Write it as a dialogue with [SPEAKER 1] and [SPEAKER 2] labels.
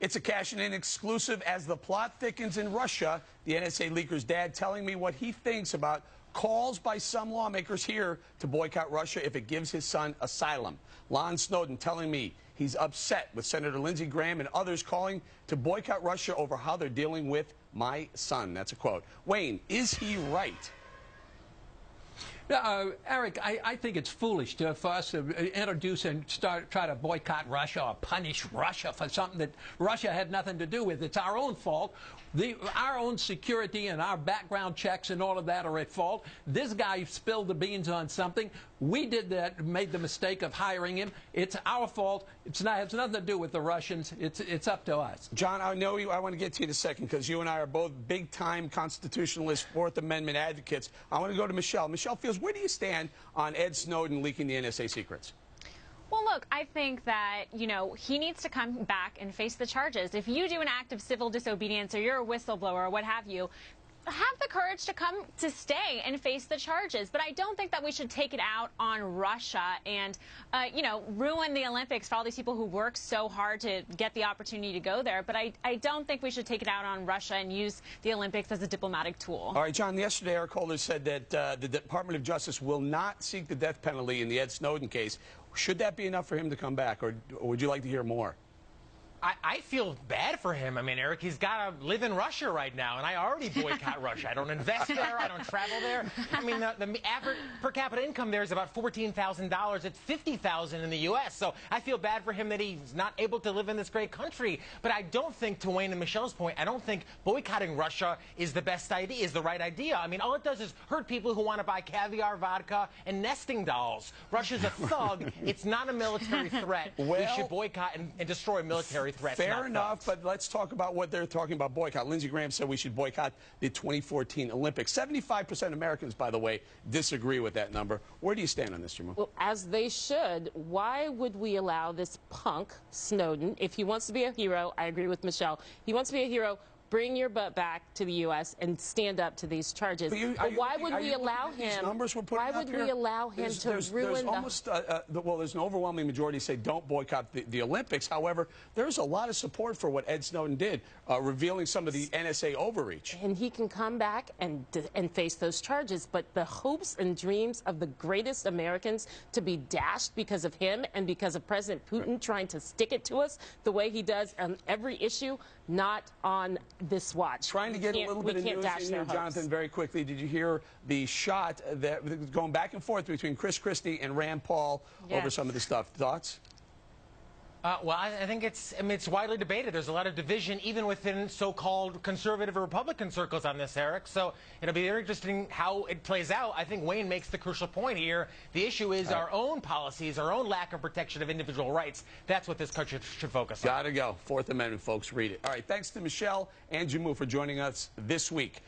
[SPEAKER 1] It's a Cashin exclusive. As the plot thickens in Russia, the NSA leaker's dad telling me what he thinks about calls by some lawmakers here to boycott Russia if it gives his son asylum. Lon Snowden telling me he's upset with Senator Lindsey Graham and others calling to boycott Russia over how they're dealing with my son. That's a quote. Wayne, is he right?
[SPEAKER 2] Eric, I think it's foolish for us to introduce and try to boycott Russia or punish Russia for something that Russia had nothing to do with. It's our own fault. Our own security and our background checks and all of that are at fault. This guy spilled the beans on something. We did that, made the mistake of hiring him. It's our fault. It has nothing to do with the Russians. It's up to us.
[SPEAKER 1] John, I know you. I want to get to you in a second because you and I are both big-time constitutionalist, Fourth Amendment advocates. I want to go to Michelle. Michelle feels, where do you stand on Ed Snowden leaking the NSA secrets?
[SPEAKER 3] Well, look, I think that, he needs to come back and face the charges. If you do an act of civil disobedience or you're a whistleblower or what have you, have the courage to stay and face the charges. But I don't think that we should take it out on Russia and, ruin the Olympics for all these people who work so hard to get the opportunity to go there. But I don't think we should take it out on Russia and use the Olympics as a diplomatic tool.
[SPEAKER 1] All right, John, yesterday Eric Holder said that the Department of Justice will not seek the death penalty in the Ed Snowden case. Should that be enough for him to come back, or would you like to hear more?
[SPEAKER 4] I feel bad for him. I mean, Eric, he's got to live in Russia right now, and I already boycott Russia. I don't invest there. I don't travel there. I mean, the average per capita income there is about $14,000. It's $50,000 in the U.S., so I feel bad for him that he's not able to live in this great country. But I don't think, to Wayne and Michelle's point, I don't think boycotting Russia is the best idea, is the right idea. I mean, all it does is hurt people who want to buy caviar, vodka, and nesting dolls. Russia's a thug. It's not a military threat.
[SPEAKER 1] Well,
[SPEAKER 4] we should boycott and destroy military threats.
[SPEAKER 1] Fair enough, but let's talk about what they're talking about boycott. Lindsey Graham said we should boycott the 2014 Olympics. 75% of Americans, by the way, disagree with that number. Where do you stand on this, Jamal?
[SPEAKER 5] Well, as they should. Why would we allow this punk, Snowden, if he wants to be a hero, I agree with Michelle, he wants to be a hero, bring your butt back to the U.S. and stand up to these charges. But why would we allow him? Why would we allow him to ruin
[SPEAKER 1] there's an overwhelming majority say don't boycott the Olympics. However, there's a lot of support for what Ed Snowden did, revealing some of the NSA overreach.
[SPEAKER 5] And he can come back and face those charges. But the hopes and dreams of the greatest Americans to be dashed because of him and because of President Putin trying to stick it to us the way he does on every issue, not on this watch.
[SPEAKER 1] Trying to get a little bit of news in here, Jonathan, very quickly. Did you hear the shot that was going back and forth between Chris Christie and Rand Paul over some of the stuff? Thoughts?
[SPEAKER 4] Well, I think it's widely debated. There's a lot of division even within so-called conservative or Republican circles on this, Eric. So it'll be very interesting how it plays out. I think Wayne makes the crucial point here. The issue is our own policies, our own lack of protection of individual rights. That's what this country should focus on.
[SPEAKER 1] Gotta go. Fourth Amendment, folks. Read it. All right. Thanks to Michelle and Jamu for joining us this week.